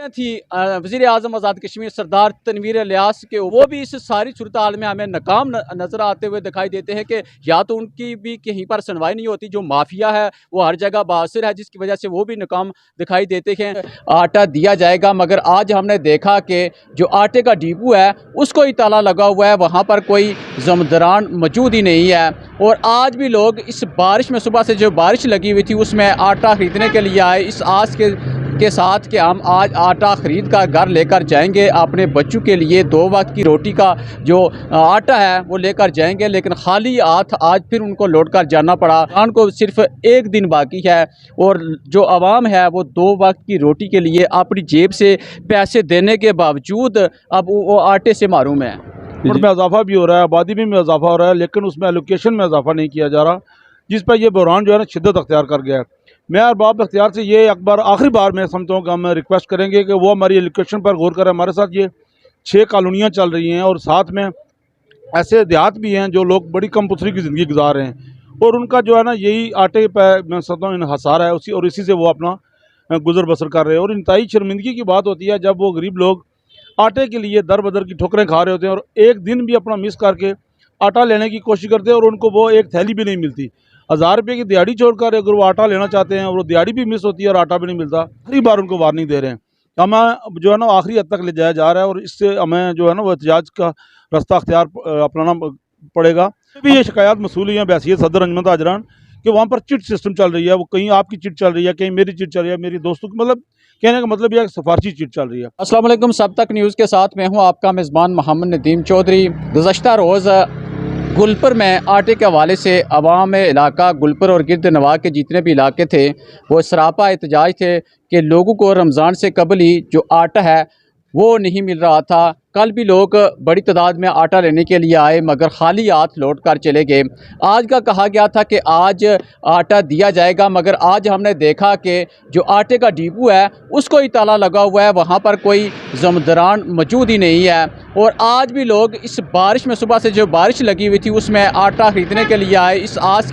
थी वज़ीर आज़म आज़ाद कश्मीर सरदार तनवीर इलियास के, वो भी इस सारी सूरत हाल में हमें नाकाम नज़र आते हुए दिखाई देते हैं कि या तो उनकी भी कहीं पर सुनवाई नहीं होती, जो माफिया है वो हर जगह बासिर है, जिसकी वजह से वो भी नाकाम दिखाई देते हैं। आटा दिया जाएगा, मगर आज हमने देखा कि जो आटे का डिपो है उसको ही ताला लगा हुआ है, वहाँ पर कोई ज़मदरान मौजूद ही नहीं है। और आज भी लोग इस बारिश में, सुबह से जो बारिश लगी हुई थी उसमें आटा ख़रीदने के लिए आए, इस आस के साथ कि हम आज आटा ख़रीद कर घर लेकर जाएंगे, अपने बच्चों के लिए 2 वक्त की रोटी का जो आटा है वो लेकर जाएंगे। लेकिन खाली हाथ आज फिर उनको लौट कर जाना पड़ा। रमज़ान को सिर्फ 1 दिन बाकी है और जो आवाम है वो 2 वक्त की रोटी के लिए अपनी जेब से पैसे देने के बावजूद अब वो आटे से महरूम है। में इजाफा भी हो रहा है, आबादी में इजाफा हो रहा है, लेकिन उसमें एलोकेशन में इजाफा नहीं किया जा रहा, जिस पर यह बहरान जो है ना शिद्दत अख्तियार कर गया है। मैं अरबाब अख्तियार से ये एक बार आखिरी बार मैं समझता हूँ कि हम रिक्वेस्ट करेंगे कि वो हमारी एलोकेशन पर गौर करें। हमारे साथ ये 6 कॉलोनियाँ चल रही हैं और साथ में ऐसे देहात भी हैं जो लोग बड़ी कम पुथरी की ज़िंदगी गुजार रहे हैं और उनका जो है ना यही आटे पर मैं समझता हूँ इन्हसार है उसी, और इसी से वो अपना गुजर बसर कर रहे हैं। और इंतहाई शर्मिंदगी की बात होती है जब वो गरीब लोग आटे के लिए दर बदर की ठोकरें खा रहे होते हैं और एक दिन भी अपना मिस करके आटा लेने की कोशिश करते हैं और उनको वो एक थैली भी नहीं मिलती। 1000 रुपये की दिहाड़ी छोड़कर अगर वो आटा लेना चाहते हैं और वो दिहाड़ी भी मिस होती है और आटा भी नहीं मिलता। कई बार उनको वार्निंग दे रहे हैं, हमें जो है ना आखिरी हद तक ले जाया जा रहा है और इससे हमें जो है ना वो एहतजाज का रास्ता अख्तियार अपनाना पड़ेगा। भी ये शिकायत मसूल हुई है बहसीत सदर अंजमन ताजरान कि वहाँ पर चिट सिस्टम चल रही है, वो कहीं आपकी चिट चल रही है, कहीं मेरी चिट चल रही है, मेरी दोस्तों की, मतलब कहने का मतलब यह सिफारशी चिट चल रही है। अस्सलाम वालेकुम, सब तक न्यूज़ के साथ मैं हूं आपका मेज़बान मोहम्मद नदीम चौधरी। गुज़श्ता रोज़ गुलपुर में आटे के हवाले से अवाम इलाका गुलपुर और गिरद नवाह के जितने भी इलाके थे वो सरापा एहतजाज थे कि लोगों को रमज़ान से कबल ही जो आटा है वो नहीं मिल रहा था। कल भी लोग बड़ी तादाद में आटा लेने के लिए आए मगर खाली हाथ लौट कर चले गए। आज का कहा गया था कि आज आटा दिया जाएगा, मगर आज हमने देखा कि जो आटे का डिपो है उसको ही ताला लगा हुआ है, वहाँ पर कोई ज़मदरान मौजूद ही नहीं है। और आज भी लोग इस बारिश में, सुबह से जो बारिश लगी हुई थी उसमें आटा ख़रीदने के लिए आए, इस आस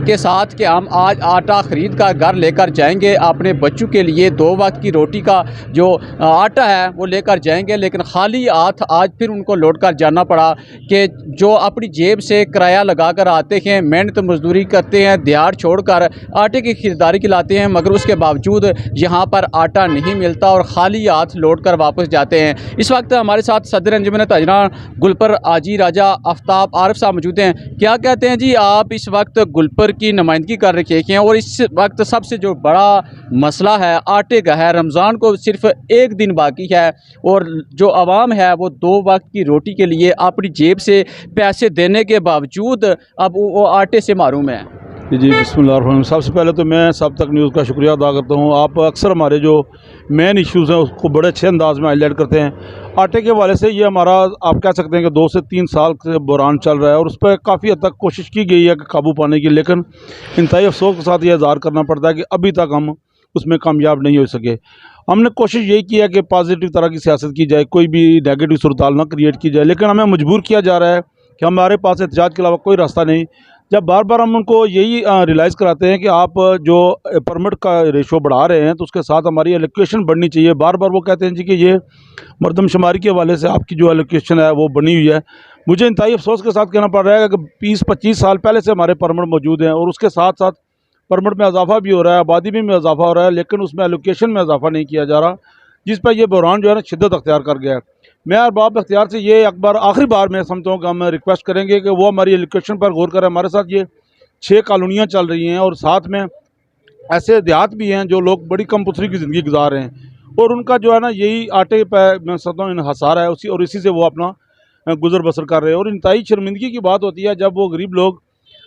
के साथ कि हम आज आटा ख़रीद कर घर लेकर जाएंगे, अपने बच्चों के लिए 2 वक्त की रोटी का जो आटा है वो लेकर जाएंगे। लेकिन खाली हाथ आज फिर उनको लौट कर जाना पड़ा कि जो अपनी जेब से किराया लगा कर आते हैं, मेहनत मजदूरी करते हैं, दिहाड़ छोड़कर आटे की खरीदारी के लाते हैं, मगर उसके बावजूद यहाँ पर आटा नहीं मिलता और ख़ाली हाथ लौट कर वापस जाते हैं। इस वक्त हमारे साथ सदर अंजुमन ताजरान गुलपुर आजी राजा आफ्ताब आरिफ साहब मौजूद हैं। क्या कहते हैं जी, आप इस वक्त गुलपुर की नुमाइंदगी कर रखे हैं और इस वक्त सबसे जो बड़ा मसला है आटे का है, रमज़ान को सिर्फ 1 दिन बाकी है और जो आवाम है वो 2 वक्त की रोटी के लिए अपनी जेब से पैसे देने के बावजूद अब वो आटे से महरूम है। जी बिस्मिल्लाह। सबसे पहले तो मैं सब तक न्यूज़ का शुक्रिया अदा करता हूँ। आप अक्सर हमारे जो मेन इश्यूज़ हैं उसको बड़े अच्छे अंदाज में हाईलाइट करते हैं। आटे के हवाले से ये हमारा आप कह सकते हैं कि 2 से 3 साल से बहरान चल रहा है और उस पर काफ़ी हद तक कोशिश की गई है कि काबू पाने की, लेकिन इंतहाई अफसोस के साथ ये इज़हार करना पड़ता है कि अभी तक हम उसमें कामयाब नहीं हो सके। हमने कोशिश यही की है कि पॉजिटिव तरह की सियासत की जाए, कोई भी नेगेटिव सूरत ना क्रिएट की जाए, लेकिन हमें मजबूर किया जा रहा है कि हमारे पास एहतजाज के अलावा कोई रास्ता नहीं। जब बार बार हम उनको यही रियलाइज़ कराते हैं कि आप जो परमिट का रेशो बढ़ा रहे हैं तो उसके साथ हमारी एलोकेशन बढ़नी चाहिए, बार बार वो कहते हैं जी कि ये मरदमशुमारी के हवाले से आपकी जो एलोकेशन है वो बनी हुई है। मुझे इंतहाई अफसोस के साथ कहना पड़ रहा है कि 20-25 साल पहले से हमारे परमिट मौजूद हैं और उसके साथ साथ परमिट में इजाफा भी हो रहा है, आबादी में इजाफा हो रहा है, लेकिन उसमें एलोकेशन में इजाफा नहीं किया जा रहा, जिस पर यह बहरान जो है ना शिद्दत अख्तियार कर गया है। मैं अरबाब अख्तियार से ये एक बार आखिरी बार मैं समझता हूँ कि हम रिक्वेस्ट करेंगे कि वो हमारी एलोकेशन पर गौर करें। हमारे साथ ये 6 कॉलोनियाँ चल रही हैं और साथ में ऐसे देहात भी हैं जो लोग बड़ी कम पुथरी की ज़िंदगी गुजार रहे हैं और उनका जो है ना यही आटे पर मैं समझता हूँ इन्हसार है उसी, और इसी से वो अपना गुजर बसर कर रहे हैं। और इंतहाई शर्मिंदगी की बात होती है जब वो गरीब लोग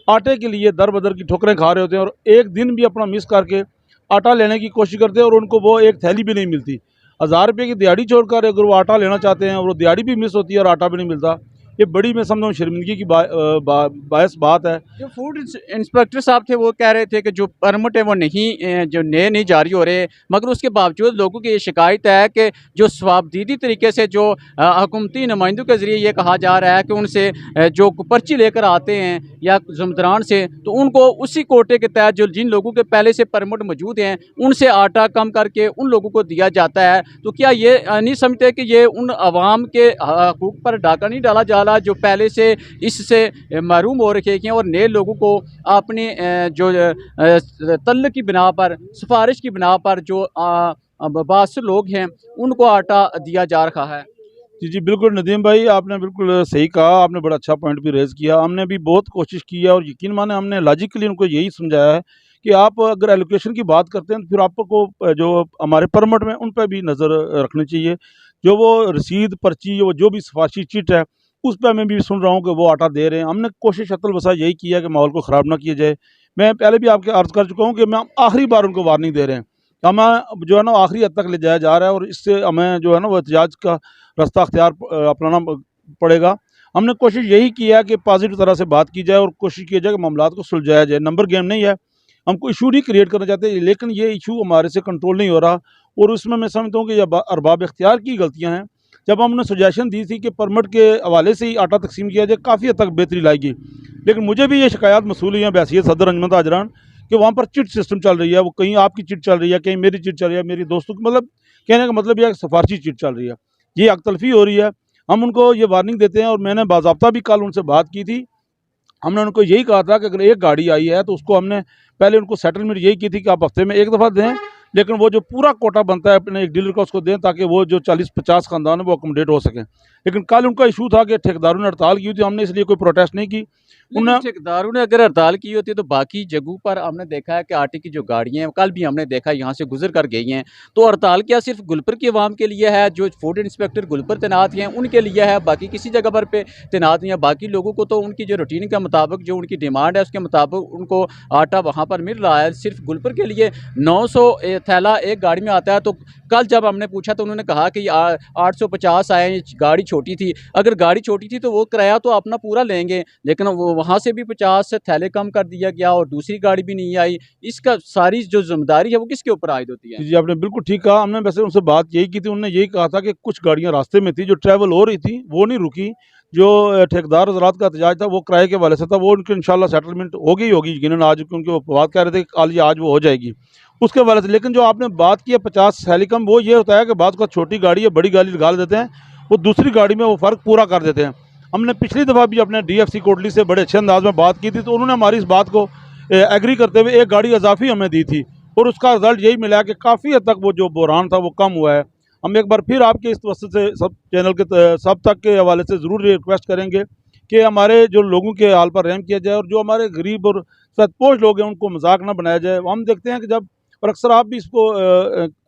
आटे के लिए दर बदर की ठोकरें खा रहे होते हैं और एक दिन भी अपना मिस करके आटा लेने की कोशिश करते हैं और उनको वो एक थैली भी नहीं मिलती। 1000 रुपये की दिहाड़ी छोड़कर अगर वो आटा लेना चाहते हैं और वो दिहाड़ी भी मिस होती है और आटा भी नहीं मिलता। ये बड़ी मैं समझता हूँ शर्मिंदगी की बायस बात है। जो फूड इंस्पेक्टर साहब थे वो कह रहे थे कि जो परमिट है वो नहीं जो नए नहीं जारी हो रहे, मगर उसके बावजूद लोगों की ये शिकायत है कि जो स्वाबदीदी तरीके से जो हुकूमती नुमाइंदों के ज़रिए ये कहा जा रहा है कि उनसे जो पर्ची लेकर आते हैं या ज़मदरान से, तो उनको उसी कोटे के तहत जो जिन लोगों के पहले से परमिट मौजूद हैं उनसे आटा कम करके उन लोगों को दिया जाता है। तो क्या ये नहीं समझते कि ये उन आवाम के हकूक़ पर डाका नहीं डाला जा रहा जो पहले से इससे महरूम हो रखे हैं, और नए लोगों को अपने जो तल्ल की बिना पर, सिफारिश की बिना पर जो बासर लोग हैं उनको आटा दिया जा रहा है। जी, जी, बिल्कुल नदीम भाई, आपने बिल्कुल सही कहा, आपने बड़ा अच्छा पॉइंट भी रेज़ किया। हमने भी बहुत कोशिश की है और यकीन माने हमने लॉजिकली उनको यही समझाया है कि आप अगर एलोकेशन की बात करते हैं तो फिर आपको जो हमारे परमिट में उन पे भी नज़र रखनी चाहिए। जो वो रसीद, पर्ची, वो जो भी सिफारिशी चिट है, उस पे मैं भी सुन रहा हूँ कि वो आटा दे रहे हैं। हमने कोशिश अतल वसा यही की है कि माहौल को ख़राब ना किया जाए। मैं पहले भी आपके अर्ज़ कर चुका हूँ कि हम आखिरी बार उनको वार्निंग दे रहे हैं। हमें जो है ना आखिरी हद तक ले जाया जा रहा है और इससे हमें जो है ना वो एहतजाज का रास्ता अख्तियार अपनाना पड़ेगा। हमने कोशिश यही की है कि पॉजिटिव तरह से बात की जाए और कोशिश की जाए कि मामलात को सुलझाया जाए। नंबर गेम नहीं है, हम कोई इशू नहीं क्रिएट करना चाहते, लेकिन ये इशू हमारे से कंट्रोल नहीं हो रहा और उसमें मैं समझता हूँ कि ये अरबाब इख्तियार की गलतियाँ हैं। जब हमने सजेशन दी थी कि परमिट के हवाले से ही आटा तकसीम किया जाए, काफ़ी हद तक बेहतरी लाएगी, लेकिन मुझे भी ये शिकायत मसूल हुई है बहैसियत सदर अंजुमन ताजरान कि वहाँ पर चिट सिस्टम चल रही है। वो कहीं आपकी चिट चल रही है, कहीं मेरी चिट चल रही है, मेरी दोस्तों की, मतलब कहने का मतलब यह है कि सिफारशी चिट चल रही है। ये अकतलफ़ी हो रही है। हम उनको ये वार्निंग देते हैं और मैंने बाज़ाब्ता भी कल उनसे बात की थी। हमने उनको यही कहा था कि अगर एक गाड़ी आई है तो उसको हमने पहले उनको सेटलमेंट यही की थी कि आप हफ्ते में एक दफ़ा दें, लेकिन वो जो पूरा कोटा बनता है अपने एक डीलर का उसको दें ताकि वो जो 40-50 ख़ानदान है वो अकोमोडेट हो सकें। लेकिन कल उनका इशू था कि ठेकेदारों ने हड़ताल की हुई थी, हमने इसलिए कोई प्रोटेस्ट नहीं की। लेकिन उन्हें ठेकेदारों ने अगर हड़ताल की होती है तो बाकी जगहों पर हमने देखा है कि आटे की जो गाड़ियाँ हैं, कल भी हमने देखा यहाँ से गुजर कर गई हैं। तो हड़ताल क्या सिर्फ गुलपर की आवाम के लिए है, जो फूड इंस्पेक्टर गुलपर तैनात हैं उनके लिए है, बाकी किसी जगह पर पे तैनात नहीं है? बाकी लोगों को तो उनकी जो रूटीन के मुताबिक जो उनकी डिमांड है उसके मुताबिक उनको आटा वहाँ पर मिल रहा है। सिर्फ गुलपर के लिए 900 थैला एक गाड़ी में आता है। तो कल जब हमने पूछा तो उन्होंने कहा कि 850 आए, गाड़ी छोटी थी। अगर गाड़ी छोटी थी तो वो किराया तो अपना पूरा लेंगे, लेकिन वो वहाँ से भी 50 थैले कम कर दिया गया और दूसरी गाड़ी भी नहीं आई। इसका सारी जो ज़िम्मेदारी है वो किसके ऊपर आयद होती है? जी, जी, आपने बिल्कुल ठीक कहा। हमने वैसे उनसे बात यही की थी, उन्होंने यही कहा था कि कुछ गाड़ियाँ रास्ते में थी जो ट्रैवल हो रही थी, वो नहीं रुकी। जो ठेकेदार हज़रात का एहतजाज था वो किराए के हवाले से था, वो उनकी इंशाल्लाह सेटलमेंट होगी ही होगी यकीनन आज, क्योंकि वो बात कह रहे थे कि कल या आज वो हो जाएगी उसके हवाले से। लेकिन जो आपने बात की है 50 हेलिकम, वो ये होता है कि बाद का छोटी गाड़ी है बड़ी गाड़ी निकाल देते हैं, वो दूसरी गाड़ी में वो फ़र्क पूरा कर देते हैं। हमने पिछली दफ़ा भी अपने DFC कोटली से बड़े अच्छे अंदाज में बात की थी, तो उन्होंने हमारी इस बात को एग्री करते हुए एक गाड़ी इजाफी हमें दी थी और उसका रिज़ल्ट यही मिला कि काफ़ी हद तक वो जो बहरान था वो कम हुआ है। हम एक बार फिर आपके इस वक्त से सब चैनल के सब तक के हवाले से ज़रूर रिक्वेस्ट करेंगे कि हमारे जो लोगों के हाल पर रहम किया जाए और जो हमारे गरीब और सतपोश लोग हैं उनको मजाक ना बनाया जाए। हम देखते हैं कि जब, और अक्सर आप भी इसको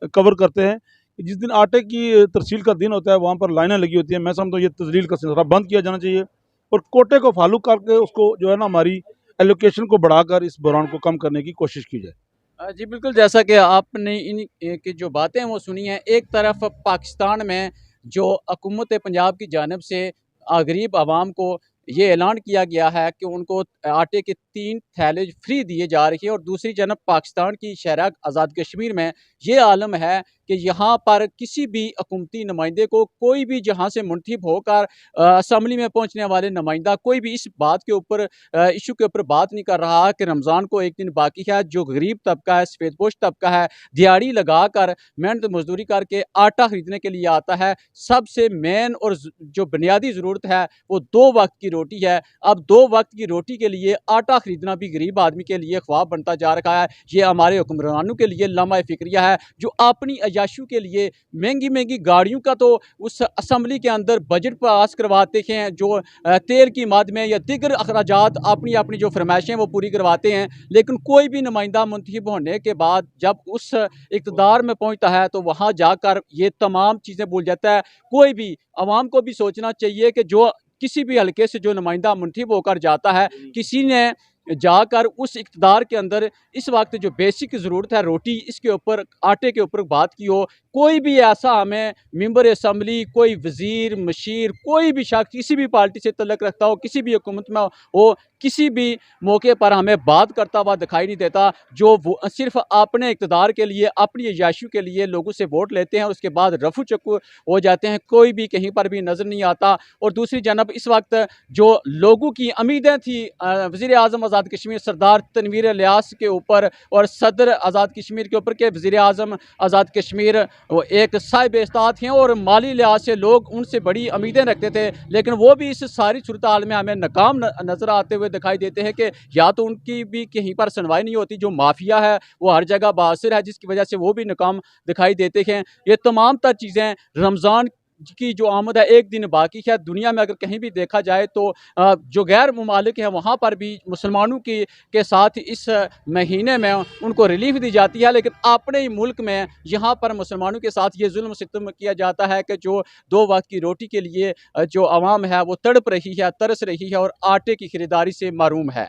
कवर करते हैं कि जिस दिन आटे की तरसील का दिन होता है वहाँ पर लाइनें लगी होती हैं। मैं समझता हूँ ये तजलील का सिलसिला बंद किया जाना चाहिए और कोटे को फॉलो करके उसको जो है ना हमारी एलोकेशन को बढ़ाकर इस बहरान को कम करने की कोशिश की जाए। जी बिल्कुल, जैसा कि आपने इन की जो बातें हैं वो सुनी हैं। एक तरफ पाकिस्तान में जो हुकूमत पंजाब की जानिब से गरीब आवाम को ये ऐलान किया गया है कि उनको आटे के 3 थैले फ्री दिए जा रही है, और दूसरी जानब पाकिस्तान की शहर आज़ाद कश्मीर में ये आलम है कि यहाँ पर किसी भी हुकूमती नुमाइंदे को कोई भी जहाँ से मुंतखब होकर असम्बली में पहुँचने वाले नुमाइंदा कोई भी इस बात के ऊपर इशू के ऊपर बात नहीं कर रहा कि रमज़ान को एक दिन बाकी है। जो गरीब तबका है, सफ़ेदपोश तबका है, दिहाड़ी लगा कर मेहनत मजदूरी करके आटा ख़रीदने के लिए आता है। सबसे मेन और जो बुनियादी ज़रूरत है वो 2 वक्त की रोटी है। अब 2 वक्त की रोटी के लिए आटा ख़रीदना भी गरीब आदमी के लिए ख्वाब बनता जा रहा है। ये हमारे हुक्मरानों के लिए लम्हा फ़िक्रिया है जो अपनी अयाशू के लिए महंगी महंगी गाड़ियों का तो उस असम्बली के अंदर बजट पास करवाते हैं, जो तेल की मद में या दिगर अखराजात अपनी अपनी जो फरमाइशें वो पूरी करवाते हैं। लेकिन कोई भी नुमाइंदा मुंतखब होने के बाद जब उस इक़्तिदार में पहुँचता है तो वहाँ जाकर ये तमाम चीज़ें भूल जाता है। कोई भी आवाम को भी सोचना चाहिए कि जो किसी भी हल्के से जो नुमाइंदा मुंतखब होकर जाता है, किसी ने जाकर उस इक़्तिदार के अंदर इस वक्त जो बेसिक ज़रूरत है रोटी, इसके ऊपर आटे के ऊपर बात की हो। कोई भी ऐसा हमें मेंबर असम्बली, कोई वज़ीर, मशीर, कोई भी शख्स किसी भी पार्टी से तल्लुक़ रखता हो, किसी भी हुकूमत में हो, किसी भी मौके पर हमें बात करता हुआ दिखाई नहीं देता। जो वो सिर्फ़ अपने इक़्तिदार के लिए, अपनी अय्याशी के लिए लोगों से वोट लेते हैं और उसके बाद रफू चक्कू हो जाते हैं, कोई भी कहीं पर भी नज़र नहीं आता। और दूसरी जानब इस वक्त जो लोगों की उम्मीदें थी वज़ीर आज़म आज़ाद कश्मीर सरदार तनवीर इलियास के ऊपर और सदर आज़ाद कश्मीर के ऊपर के वज़ीर आज़म आज़ाद कश्मीर वो एक साहिब इस्तात हैं और माली लिहाज से लोग उनसे बड़ी उम्मीदें रखते थे, लेकिन वो भी इस सारी सूरत हाल में हमें नाकाम नज़र आते हुए दिखाई देते हैं कि या तो उनकी भी कहीं पर सुनवाई नहीं होती, जो माफिया है वो हर जगह बासिर है, जिसकी वजह से वो भी नाकाम दिखाई देते हैं। ये तमाम तर चीज़ें रमज़ान की जो आमद है एक दिन बाकी है। दुनिया में अगर कहीं भी देखा जाए तो जो गैर ममालिक हैं वहाँ पर भी मुसलमानों की के साथ इस महीने में उनको रिलीफ दी जाती है, लेकिन अपने ही मुल्क में यहाँ पर मुसलमानों के साथ ये जुल्म सितम किया जाता है कि जो 2 वक्त की रोटी के लिए जो आवाम है वो तड़प रही है, तरस रही है और आटे की खरीदारी से महरूम है।